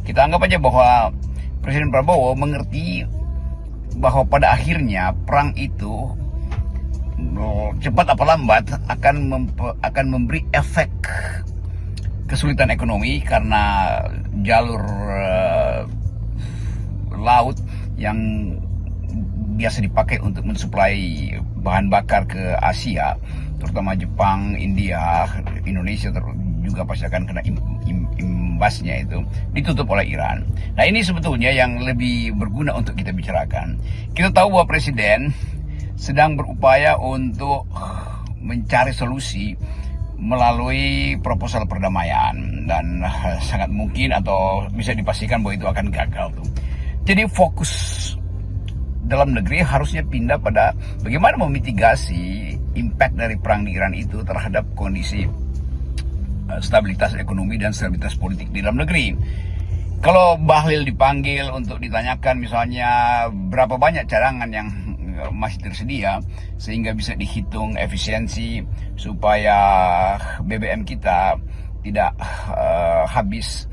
Kita anggap aja bahwa Presiden Prabowo mengerti bahwa pada akhirnya perang itu cepat apa lambat akan memberi efek kesulitan ekonomi karena jalur laut yang biasa dipakai untuk mensuplai bahan bakar ke Asia, terutama Jepang, India, Indonesia juga pasti akan kena imbasnya, itu ditutup oleh Iran. Nah, ini sebetulnya yang lebih berguna untuk kita bicarakan. Kita tahu bahwa Presiden sedang berupaya untuk mencari solusi melalui proposal perdamaian, dan sangat mungkin atau bisa dipastikan bahwa itu akan gagal tuh. Jadi fokus dalam negeri harusnya pindah pada bagaimana memitigasi impact dari perang di Iran itu terhadap kondisi stabilitas ekonomi dan stabilitas politik di dalam negeri. Kalau Bahlil dipanggil untuk ditanyakan misalnya berapa banyak cadangan yang masih tersedia sehingga bisa dihitung efisiensi supaya BBM kita tidak habis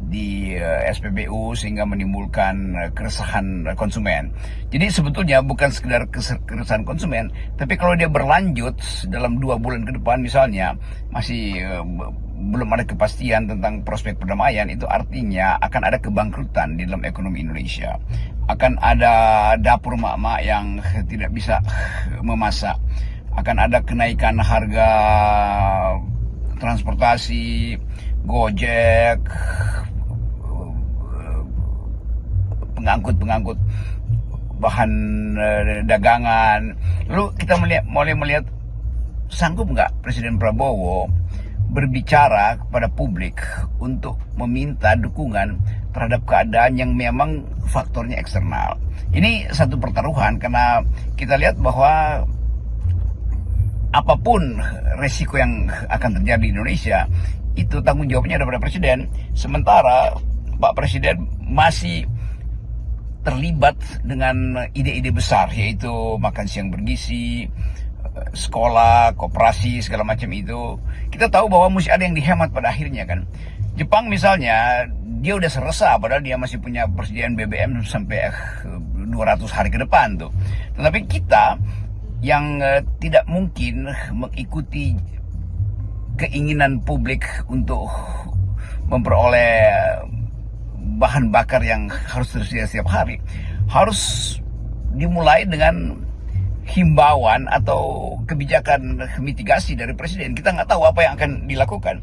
di SPBU sehingga menimbulkan keresahan konsumen. Jadi sebetulnya bukan sekedar keresahan konsumen, tapi kalau dia berlanjut dalam 2 bulan ke depan misalnya masih belum ada kepastian tentang prospek perdamaian, itu artinya akan ada kebangkrutan di dalam ekonomi Indonesia. Akan ada dapur mak-mak yang tidak bisa memasak. Akan ada kenaikan harga transportasi, Gojek, pengangkut bahan dagangan. Lalu kita mulai melihat sanggup nggak Presiden Prabowo berbicara kepada publik untuk meminta dukungan terhadap keadaan yang memang faktornya eksternal. Ini satu pertaruhan karena kita lihat bahwa apapun resiko yang akan terjadi di Indonesia, itu tanggung jawabnya ada pada Presiden. Sementara Pak Presiden masih terlibat dengan ide-ide besar, yaitu makan siang bergizi, sekolah, koperasi, segala macam itu. Kita tahu bahwa mesti ada yang dihemat pada akhirnya kan. Jepang misalnya, dia udah serasa padahal dia masih punya persediaan BBM sampai 200 hari ke depan tuh. Tetapi kita yang tidak mungkin mengikuti keinginan publik untuk memperoleh bahan bakar yang harus tersedia setiap hari, harus dimulai dengan himbauan atau kebijakan mitigasi dari Presiden. Kita nggak tahu apa yang akan dilakukan.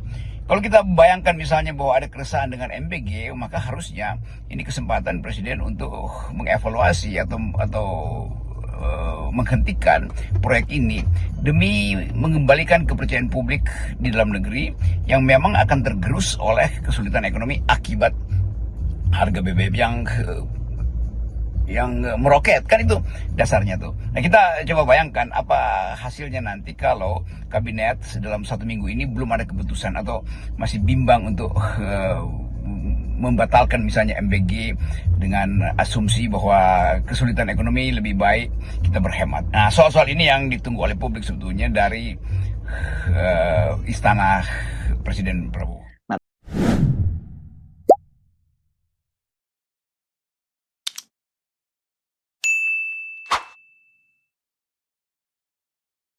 Kalau kita bayangkan misalnya bahwa ada keresahan dengan MBG, maka harusnya ini kesempatan Presiden untuk mengevaluasi atau menghentikan proyek ini demi mengembalikan kepercayaan publik di dalam negeri yang memang akan tergerus oleh kesulitan ekonomi akibat harga BBM yang meroket, kan itu dasarnya tuh. Nah, kita coba bayangkan apa hasilnya nanti kalau kabinet dalam 1 minggu ini belum ada keputusan atau masih bimbang untuk membatalkan misalnya MBG dengan asumsi bahwa kesulitan ekonomi lebih baik kita berhemat. Nah, soal-soal ini yang ditunggu oleh publik sebetulnya dari istana Presiden Prabowo.